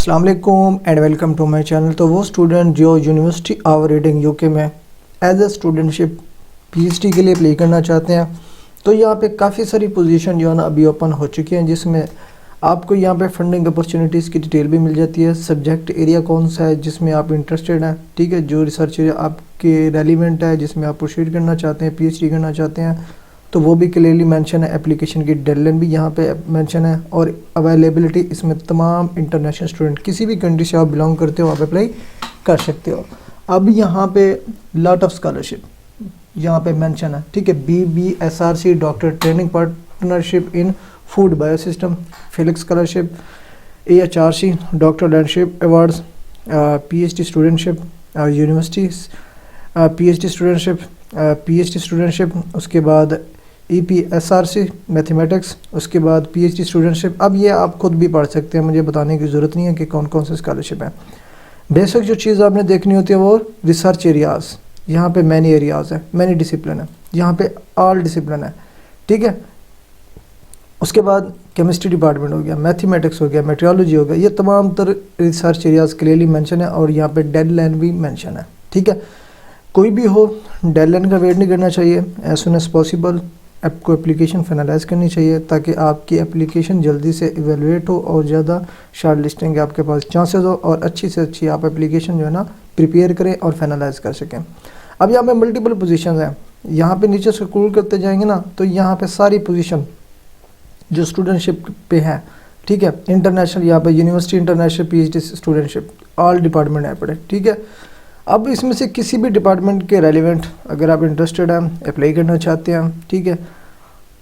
अस्सलाम वालेकुम and welcome to my channel. तो वो स्टूडेंट जो यूनिवर्सिटी ऑफ रीडिंग यूके में एज ए स्टूडेंटशिप पीएचडी के लिए अप्लाई करना चाहते हैं, तो यहाँ पे काफ़ी सारी पोजीशन जो है ना अभी ओपन हो चुकी हैं, जिसमें आपको यहाँ पे फंडिंग अपॉर्चुनिटीज़ की डिटेल भी मिल जाती है। सब्जेक्ट एरिया कौन सा है जिसमें आप इंटरेस्टेड हैं, ठीक है, जो रिसर्च एरिया आपके रेलिवेंट है, जिसमें आप प्रोसीड करना चाहते हैं, पीएचडी करना चाहते हैं, तो वो भी क्लियरली मेंशन है। एप्लीकेशन की डेडलाइन भी यहाँ पे मेंशन है और अवेलेबिलिटी इसमें तमाम इंटरनेशनल स्टूडेंट किसी भी कंट्री से आप बिलोंग करते हो आप अप्लाई कर सकते हो। अब यहाँ पे लॉट ऑफ स्कॉलरशिप यहाँ पे मेंशन है, ठीक है। BBSRC doctoral training partnership in food biosystem, Felix scholarship, AHRC doctoral landscape awards, PhD studentship universities, PhD studentship, उसके बाद EPSRC मैथमेटिक्स, उसके बाद PhD स्टूडेंटशिप। अब ये आप खुद भी पढ़ सकते हैं, मुझे बताने की ज़रूरत नहीं है कि कौन कौन से स्कॉलरशिप हैं। बेसिक जो चीज़ आपने देखनी होती है वो रिसर्च एरियाज़, यहाँ पे मैनी एरियाज़ है, मैनी डिसिप्लिन है, यहाँ पे ऑल डिसिप्लिन है, ठीक है। उसके बाद केमिस्ट्री डिपार्टमेंट हो गया, मैथमेटिक्स हो गया, मेट्रोलॉजी हो गया, ये तमाम तर रिसर्च एरियाज़ क्लियरली मेंशन है और यहाँ पे डेडलाइन भी मेंशन है, ठीक है। कोई भी हो डेडलाइन का वेट नहीं करना चाहिए, एज सुन एज पॉसिबल आपको एप्लीकेशन फाइनलाइज करनी चाहिए ताकि आपकी एप्लीकेशन जल्दी से इवेलुएट हो और ज़्यादा शॉर्ट लिस्टिंग के आपके पास चांसेस हो और अच्छी से अच्छी आप एप्लीकेशन जो है ना प्रिपेयर करें और फाइनलाइज कर सकें। अब यहाँ पे मल्टीपल पोजीशंस हैं, यहाँ पे नीचे स्क्रॉल करते जाएंगे ना तो यहाँ पे सारी पोजीशन जो स्टूडेंटशिप पे है, ठीक है, इंटरनेशनल, यहाँ पे university international PhD studentship all department है पड़े, ठीक है। अब इसमें से किसी भी डिपार्टमेंट के रेलिवेंट अगर आप इंटरेस्टेड हैं, अप्लाई करना चाहते हैं, ठीक है,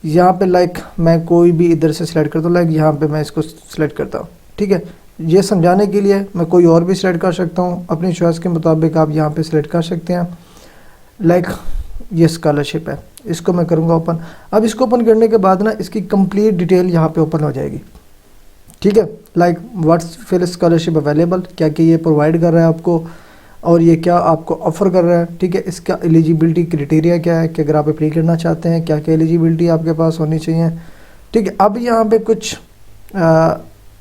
यहाँ पे लाइक मैं कोई भी इधर से सिलेक्ट करता हूँ, लाइक यहाँ पे मैं इसको सिलेक्ट करता हूँ, ठीक है। ये समझाने के लिए मैं कोई और भी सिलेक्ट कर सकता हूँ, अपनी चॉइस के मुताबिक आप यहाँ पे सिलेक्ट कर सकते हैं। लाइक ये स्कॉलरशिप है, इसको मैं करूँगा ओपन। अब इसको ओपन करने के बाद ना इसकी कंप्लीट डिटेल यहाँ पे ओपन हो जाएगी, ठीक है। Like what's fill scholarship available, क्या क्या ये प्रोवाइड कर रहा है आपको और ये क्या आपको ऑफ़र कर रहा है, ठीक है। इसका एलिजिबिलिटी क्राइटेरिया क्या है कि अगर आप अप्लाई करना चाहते हैं क्या क्या एलिजिबिलिटी आपके पास होनी चाहिए, ठीक है। अब यहाँ पे कुछ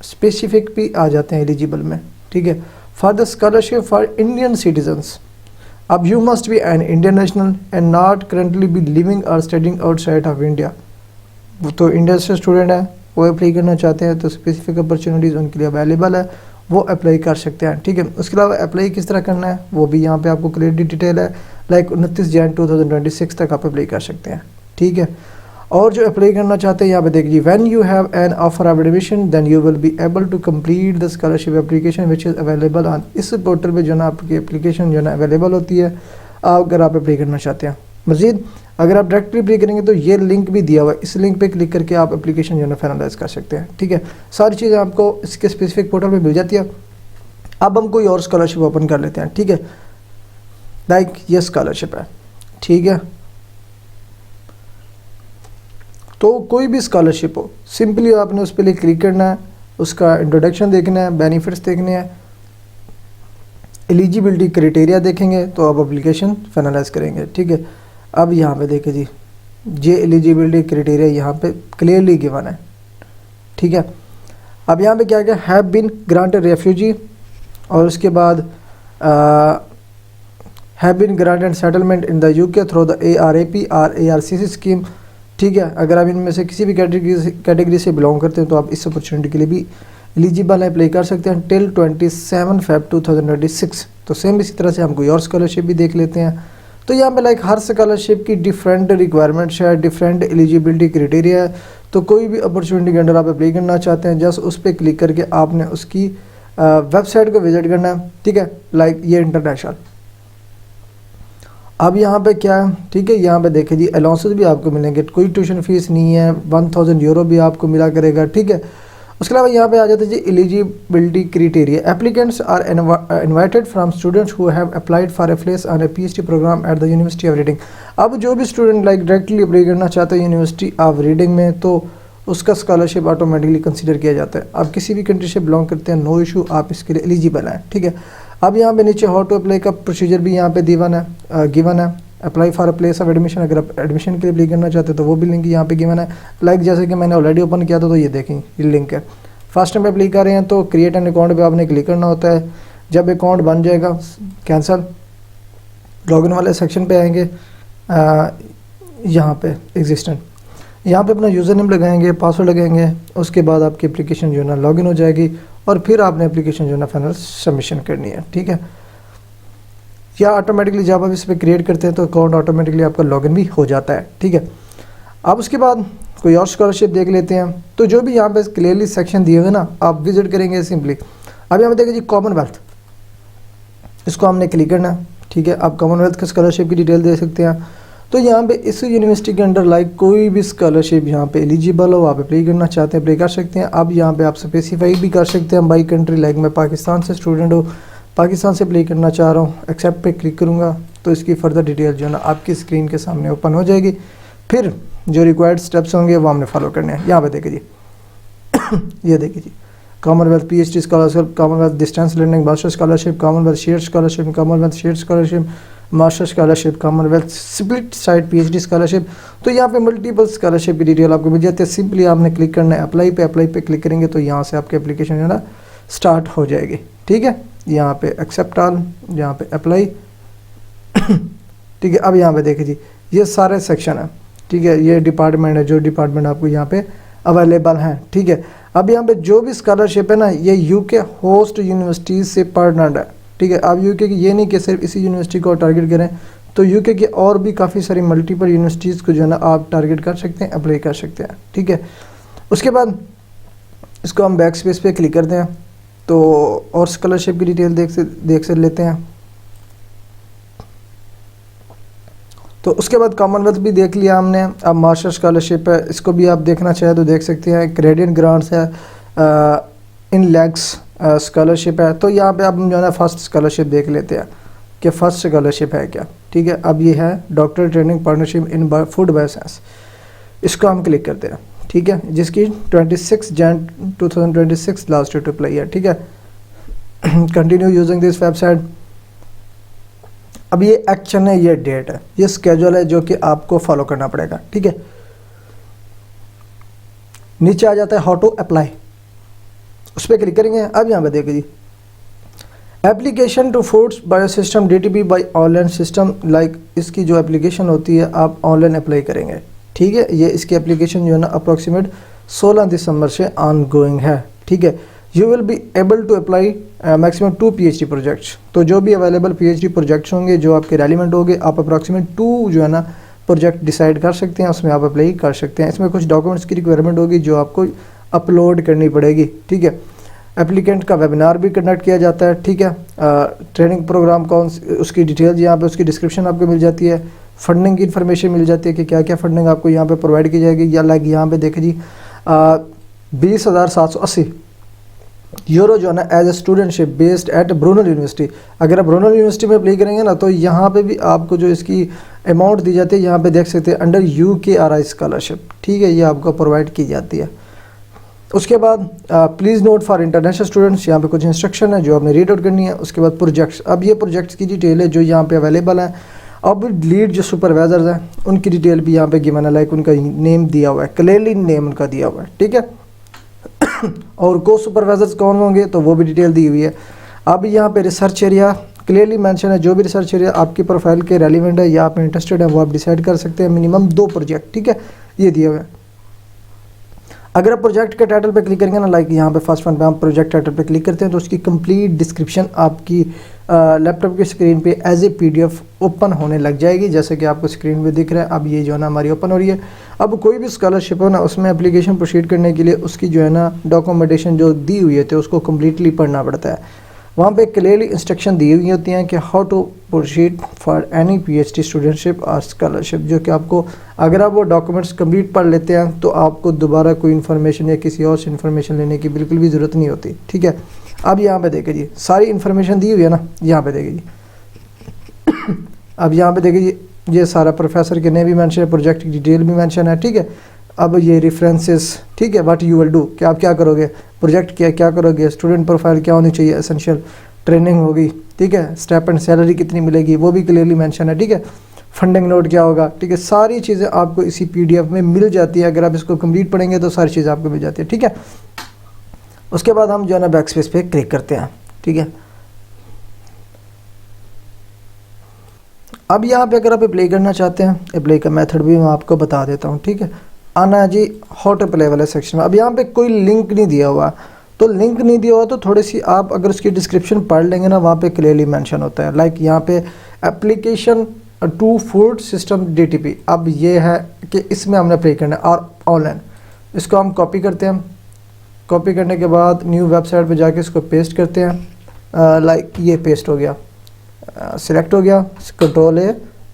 स्पेसिफिक भी आ जाते हैं एलिजिबल में, ठीक है। For the scholarship for Indian citizens, अब you must be an Indian national and not currently be living और स्टडिंग आउटसाइड ऑफ इंडिया। वो तो इंडिया से स्टूडेंट है, वो अप्लाई करना चाहते हैं तो स्पेसिफिक अपॉर्चुनिटीज़ उनके लिए अवेलेबल है, वो अप्लाई कर सकते हैं, ठीक है। उसके अलावा अप्लाई किस तरह करना है वो भी यहाँ पे आपको क्लियरली डिटेल है। लाइक 29 जनवरी 2026 तक आप अप्लाई कर सकते हैं, ठीक है। और जो अप्लाई करना चाहते हैं यहाँ पे देखिए, when you have an offer of admission then you will be able to complete the scholarship application which is available on. इस पोर्टल पे जो है ना आपकी एप्लीकेशन जो है ना अवेलेबल होती है अगर आप अप्लाई करना चाहते हैं। मज़ीद अगर आप डायरेक्टली अप्लाई करेंगे तो ये लिंक भी दिया हुआ है, इस लिंक पे क्लिक करके आप एप्लीकेशन जो है ना फाइनलाइज कर सकते हैं, ठीक है। सारी चीज़ें आपको इसके स्पेसिफिक पोर्टल पे मिल जाती है। अब हम कोई और स्कॉलरशिप ओपन कर लेते हैं, ठीक है। लाइक ये स्कॉलरशिप है, ठीक है। तो कोई भी स्कॉलरशिप हो, सिंपली आपने उस पर क्लिक करना है, उसका इंट्रोडक्शन देखना है, बेनिफिट्स देखने हैं, एलिजिबिलिटी क्राइटेरिया देखेंगे तो आप एप्लीकेशन फाइनलाइज करेंगे, ठीक है। अब यहाँ पे देखिए जी, ये एलिजिबिलिटी क्राइटेरिया यहाँ पे क्लियरली गिवन है, ठीक है। अब यहाँ पे क्या क्या हैव बीन ग्रांटेड रेफ्यूजी और उसके बाद have been granted settlement in the UK through the ARAP और ARCC स्कीम, ठीक है। अगर आप इनमें से किसी भी कैटेगरी से बिलोंग करते हैं तो आप इस अपॉर्चुनिटी के लिए भी एलिजिबल अप्लाई कर सकते हैं टिल 27 Feb 2026। तो सेम इसी तरह से हम कोई और स्कॉलरशिप भी देख लेते हैं। तो यहाँ पे लाइक हर स्कॉलरशिप की डिफरेंट रिक्वायरमेंट्स है, डिफरेंट एलिजिबिलिटी क्राइटेरिया है। तो कोई भी अपॉर्चुनिटी के अंदर आप अप्लाई करना चाहते हैं जस्ट उस पर क्लिक करके आपने उसकी वेबसाइट को विजिट करना है, ठीक है। लाइक ये इंटरनेशनल, अब यहाँ पे क्या है, ठीक है, यहाँ पे देखिए जी अलाउंसेस भी आपको मिलेंगे, कोई ट्यूशन फीस नहीं है, 1000 यूरो भी आपको मिला करेगा, ठीक है। उसके अलावा यहाँ पे आ जाता है जी eligibility criteria, applicants are invited from students who have applied for a place on a PhD programme at the university of Reading. अब जो भी स्टूडेंट लाइक डायरेक्टली अप्लाई करना चाहते हैं यूनिवर्सिटी ऑफ रीडिंग में तो उसका स्कॉलरशिप ऑटोमेटिकली कंसीडर किया जाता है। आप किसी भी कंट्री से बिलोंग करते हैं, नो इशू, आप इसके लिए एलिजिबल हैं, ठीक है। अब यहाँ पे नीचे हाउ टू अप्लाई का प्रोसीजर भी यहाँ पे गिवन है। Apply for a place of admission, अगर आप एडमिशन के लिए अप्लाई करना चाहते हैं तो वो भी लिंक यहाँ पे गिवन है। लाइक जैसे कि मैंने ऑलरेडी ओपन किया था तो ये देखें ये लिंक है। फर्स्ट टाइम अप्लाई कर रहे हैं तो क्रिएट एन अकाउंट पे आपने क्लिक करना होता है। जब अकाउंट बन जाएगा कैंसिल, लॉगिन वाले सेक्शन पे आएंगे, यहाँ पे एग्जिस्टेंट, यहाँ पे अपना यूज़र नेम लगाएंगे, पासवर्ड लगाएंगे, उसके बाद आपकी एप्लीकेशन जो है ना लॉगिन हो जाएगी और फिर आपने एप्लीकेशन जो है ना फाइनल सबमिशन करनी है। ठीक है, या ऑटोमेटिकली जब आप इस पर क्रिएट करते हैं तो अकाउंट ऑटोमेटिकली आपका लॉगिन भी हो जाता है। ठीक है, अब उसके बाद कोई और स्कॉलरशिप देख लेते हैं। तो जो भी यहाँ पे क्लियरली सेक्शन दिए हुए ना आप विजिट करेंगे सिंपली। अब यहाँ पे देखिए जी कॉमनवेल्थ, इसको हमने क्लिक करना है। ठीक है, आप कॉमनवेल्थ के स्कॉलरशिप की डिटेल दे सकते हैं। तो यहाँ पे इस यूनिवर्सिटी के अंडर लाइक कोई भी स्कॉलरशिप यहाँ पे एलिजिबल हो, आप अप्लाई करना चाहते हैं अप्लाई कर सकते हैं। अब यहाँ पे आप स्पेसिफाई भी कर सकते हैं बाई कंट्री, लाइक मैं पाकिस्तान से स्टूडेंट हूँ, पाकिस्तान से अप्लाई करना चाह रहा हूँ, एक्सेप्ट पे क्लिक करूँगा तो इसकी फर्दर डिटेल जो है ना आपकी स्क्रीन के सामने ओपन हो जाएगी। फिर जो रिक्वायर्ड स्टेप्स होंगे वो हमने फॉलो करने हैं। यहाँ पे देखिए जी ये देखिए जी Commonwealth PhD scholarship, Commonwealth distance learning master scholarship, Commonwealth shared scholarship, Commonwealth shared scholarship, master scholarship, Commonwealth split site PhD scholarship. तो यहाँ पे मल्टीपल स्कॉलरशिप की डिटेल आपको मिल जाती है। सिंपली आपने क्लिक करना है अप्लाई पे क्लिक करेंगे तो यहाँ से आपकी एप्लीकेशन जो है ना स्टार्ट हो जाएगी। ठीक है, यहाँ पे एक्सेप्ट ऑल, यहाँ पे अप्लाई। ठीक है, अब यहाँ पे देखिए जी ये सारे सेक्शन है। ठीक है, ये डिपार्टमेंट है, जो डिपार्टमेंट आपको यहाँ पे अवेलेबल हैं। ठीक है, अब यहाँ पे जो भी स्कॉलरशिप है ना ये यूके होस्ट यूनिवर्सिटीज़ से पार्टनर्ड है। ठीक है, आप यूके की ये नहीं कि सिर्फ इसी यूनिवर्सिटी को टारगेट करें, तो यूके की और भी काफ़ी सारी मल्टीपल यूनिवर्सिटीज़ को जो है ना आप टारगेट कर सकते हैं, अप्लाई कर सकते हैं। ठीक है, उसके बाद इसको हम बैक स्पेस पे क्लिक करते हैं तो और स्कॉलरशिप की डिटेल देख से लेते हैं। तो उसके बाद कॉमनवेल्थ भी देख लिया हमने। अब मास्टर स्कॉलरशिप है, इसको भी आप देखना चाहें तो देख सकते हैं। क्रेडिट ग्रांट्स है, इन लैक्स स्कॉलरशिप है। तो यहाँ पे आप जो है ना फर्स्ट स्कॉलरशिप देख लेते हैं कि फ़र्स्ट स्कॉलरशिप है क्या। ठीक है, अब ये है doctor training partnership in food bioscience, इसको हम क्लिक करते हैं। ठीक है, जिसकी 26 जन 2026 लास्ट डेट अप्लाई है। ठीक है, कंटिन्यू यूजिंग दिस वेबसाइट। अब ये एक्शन है, ये डेट है, ये स्केड्यूल है जो कि आपको फॉलो करना पड़ेगा। ठीक है, नीचे आ जाता है हाउ टू अप्लाई, उस पर क्लिक करेंगे। अब यहाँ पे देखिए जी application to foods biosystem DTP by online system, like इसकी जो एप्लीकेशन होती है आप ऑनलाइन अप्लाई करेंगे। ठीक है, ये इसकी एप्लीकेशन जो है ना अप्रॉक्सीमेट 16 दिसंबर से ऑन गोइंग है। ठीक है, you will be able to apply maximum 2 PhD projects. तो जो भी अवेलेबल PhD प्रोजेक्ट्स होंगे जो आपके रेलिवेंट होंगे, आप अप्रॉक्सीमेट 2 जो है ना प्रोजेक्ट डिसाइड कर सकते हैं, उसमें आप अप्लाई कर सकते हैं। इसमें कुछ डॉक्यूमेंट्स की रिक्वायरमेंट होगी जो आपको अपलोड करनी पड़ेगी। ठीक है, एप्लीकेंट का वेबिनार भी कंडक्ट किया जाता है। ठीक है, ट्रेनिंग प्रोग्राम कौन उसकी डिटेल्स यहाँ पे उसकी डिस्क्रिप्शन आपको मिल जाती है। फंडिंग की इन्फॉर्मेशन मिल जाती है कि क्या क्या फंडिंग आपको यहाँ पे प्रोवाइड की जाएगी। या लाइक यहाँ पे देखिए जी 20,780 यूरो जो है ना as a studentship based at Brunel university. अगर आप ब्रूनल यूनिवर्सिटी में अप्लाई करेंगे ना तो यहाँ पे भी आपको जो इसकी अमाउंट दी जाती है यहाँ पे देख सकते हैं अंडर UKRI स्कॉलरशिप। ठीक है, ये आपको प्रोवाइड की जाती है। उसके बाद please note for international students, यहाँ पे कुछ इंस्ट्रक्शन है जो आपने रीड आउट करनी है। उसके बाद प्रोजेक्ट्स, अब ये प्रोजेक्ट्स की डिटेल है जो यहाँ पे अवेलेबल है। अब लीड जो सुपरवाइजर्स हैं उनकी डिटेल भी यहाँ पे गिवन है, लाइक उनका नेम दिया हुआ है, क्लियरली नेम उनका दिया हुआ है। ठीक है, और को सुपरवाइजर्स कौन होंगे तो वो भी डिटेल दी हुई है। अब यहाँ पे रिसर्च एरिया क्लियरली मेंशन है, जो भी रिसर्च एरिया आपकी प्रोफाइल के रेलिवेंट है या आप इंटरेस्टेड है वो आप डिसाइड कर सकते हैं। Minimum 2 project. ठीक है, ये दिया हुआ है। अगर आप प्रोजेक्ट के टाइटल पे क्लिक करेंगे ना, लाइक यहाँ पे फर्स्ट वन पे हम प्रोजेक्ट टाइटल पे क्लिक करते हैं तो उसकी कंप्लीट डिस्क्रिप्शन आपकी लैपटॉप की स्क्रीन पे एज ए PDF ओपन होने लग जाएगी, जैसे कि आपको स्क्रीन पे दिख रहा है। अब ये जो है ना हमारी ओपन हो रही है। अब कोई भी स्कॉलरशिप हो ना उसमें एप्लीकेशन प्रोसीड करने के लिए उसकी जो है ना डॉक्यूमेंटेशन जो दी हुई है तो उसको कम्प्लीटली पढ़ना पड़ता है। वहाँ पे क्लियरली इंस्ट्रक्शन दी हुई होती हैं कि how to proceed for any PhD studentship और स्कॉलरशिप, जो कि आपको अगर आप वो डॉक्यूमेंट्स कंप्लीट पढ़ लेते हैं तो आपको दोबारा कोई इन्फॉर्मेशन या किसी और से इन्फॉर्मेशन लेने की बिल्कुल भी ज़रूरत नहीं होती। ठीक है, अब यहाँ पे देखिए जी सारी इन्फॉर्मेशन दी हुई है ना, यहाँ पे देखिए जी अब यहाँ पे देखिए जी ये सारा प्रोफेसर के नेम भी मेंशन है, प्रोजेक्ट की डिटेल भी मेंशन है। ठीक है, अब ये रेफरेंसेस। ठीक है, व्हाट यू विल डू, कि आप क्या करोगे, प्रोजेक्ट क्या करोगे, स्टूडेंट प्रोफाइल क्या होनी चाहिए, एसेंशियल ट्रेनिंग होगी। ठीक है, स्टेप एंड सैलरी कितनी मिलेगी वो भी क्लियरली मेंशन है। ठीक है, फंडिंग नोट क्या होगा। ठीक है, सारी चीज़ें आपको इसी PDF में मिल जाती है। अगर आप इसको कंप्लीट पढ़ेंगे तो सारी चीज़ें आपको मिल जाती है। ठीक है, उसके बाद हम जो है ना बैक स्पेस पे क्लिक करते हैं, ठीक है। अब यहाँ पे अगर आप अप्लाई करना चाहते हैं, अप्लाई का मेथड भी मैं आपको बता देता हूँ, ठीक है। आना है जी हाउ टू अप्लाई वाले सेक्शन में। अब यहाँ पे कोई लिंक नहीं दिया हुआ, तो लिंक नहीं दिया हुआ तो थोड़ी सी आप अगर उसकी डिस्क्रिप्शन पढ़ लेंगे ना, वहाँ पे क्लियरली मेंशन होता है, लाइक यहाँ पे application to food system DTP। अब ये है कि इसमें हमने अप्लाई करना है और ऑनलाइन। इसको हम कॉपी करते हैं, कॉपी करने के बाद न्यू वेबसाइट पे जाके इसको पेस्ट करते हैं, लाइक ये पेस्ट हो गया, सिलेक्ट हो गया, Ctrl+A,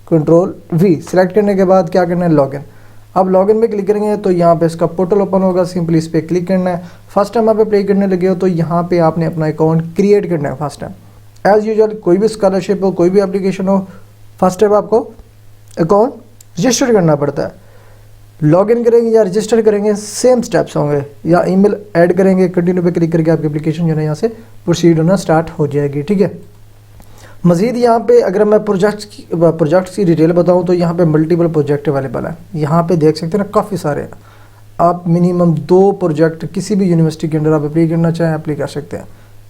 Ctrl+V सिलेक्ट करने के बाद क्या करना है, लॉगिन। अब लॉगिन पे क्लिक करेंगे तो यहाँ पे इसका पोर्टल ओपन होगा, सिंपली इस पर क्लिक करना है। फर्स्ट टाइम आप अप्लाई करने लगे हो तो यहाँ पे आपने अपना अकाउंट क्रिएट करना है फर्स्ट टाइम। एज़ यूजुअल कोई भी स्कॉलरशिप हो, कोई भी एप्लीकेशन हो, फर्स्ट टाइम आपको अकाउंट रजिस्टर करना पड़ता है। लॉगिन करेंगे या रजिस्टर करेंगे सेम स्टेप्स होंगे, या ईमेल ऐड करेंगे, कंटिन्यू पे क्लिक करके आपकी एप्लीकेशन जो है यहाँ से प्रोसीड होना स्टार्ट हो जाएगी, ठीक है। मज़ीद यहाँ पे अगर मैं प्रोजेक्ट्स की डिटेल बताऊँ तो यहाँ पे मल्टीपल प्रोजेक्ट अवेलेबल है। यहाँ पे देख सकते हैं ना, काफ़ी सारे हैं। आप मिनिमम 2 प्रोजेक्ट किसी भी यूनिवर्सिटी के अंदर आप अप्लाई करना चाहें अप्लाई कर सकते हैं।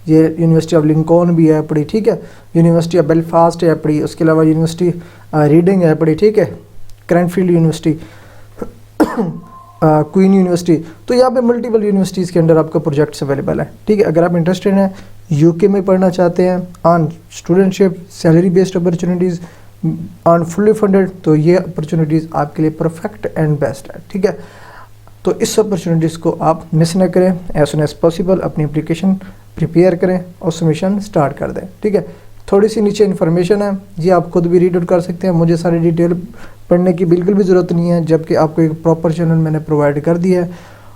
ये यूनिवर्सिटी ऑफ लिंकन भी है पड़ी, ठीक है, यूनिवर्सिटी ऑफ बेलफास्ट है पड़ी, उसके अलावा यूनिवर्सिटी रीडिंग है पड़ी, ठीक है, क्रैनफील्ड यूनिवर्सिटी, क्वीन यूनिवर्सिटी। तो यहाँ पे मल्टीपल यूनिवर्सिटीज़ के अंदर आपका प्रोजेक्ट्स अवेलेबल है, ठीक है। अगर आप इंटरेस्टेड हैं, यूके में पढ़ना चाहते हैं, on studentship, salary based opportunities, on fully funded, तो ये अपॉर्चुनिटीज़ आपके लिए परफेक्ट एंड बेस्ट है, ठीक है। तो इस अपॉर्चुनिटीज़ को आप मिस न करें, एज सुन एज पॉसिबल अपनी एप्लीकेशन प्रिपेयर करें और सबमिशन स्टार्ट कर दें, ठीक है। थोड़ी सी नीचे इन्फॉर्मेशन है, ये आप खुद भी रीड आउट कर सकते हैं, मुझे सारी डिटेल पढ़ने की बिल्कुल भी ज़रूरत नहीं है, जबकि आपको एक प्रॉपर चैनल मैंने प्रोवाइड कर दिया है।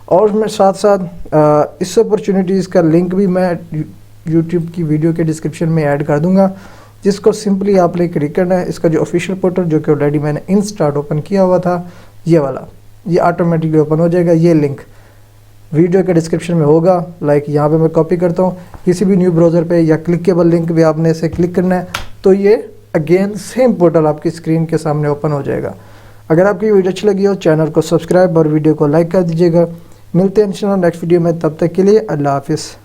और मैं साथ साथ इस अपॉर्चुनिटीज़ का लिंक भी मैं यूट्यूब की वीडियो के डिस्क्रिप्शन में ऐड कर दूंगा, जिसको सिंपली आपने क्लिक करना है। इसका जो ऑफिशियल पोर्टल जो कि ऑलरेडी मैंने इंस्टार्ट ओपन किया हुआ था, ये वाला, ये ऑटोमेटिकली ओपन हो जाएगा। ये लिंक वीडियो के डिस्क्रिप्शन में होगा, लाइक यहाँ पे मैं कॉपी करता हूँ, किसी भी न्यू ब्राउज़र पे या क्लिकेबल लिंक भी आपने इसे क्लिक करना है तो ये अगेन सेम पोर्टल आपकी स्क्रीन के सामने ओपन हो जाएगा। अगर आपकी वीडियो अच्छी लगी हो, चैनल को सब्सक्राइब और वीडियो को लाइक कर दीजिएगा। मिलते हैं इंशाल्लाह नेक्स्ट वीडियो में, तब तक के लिए अल्लाह हाफिज़।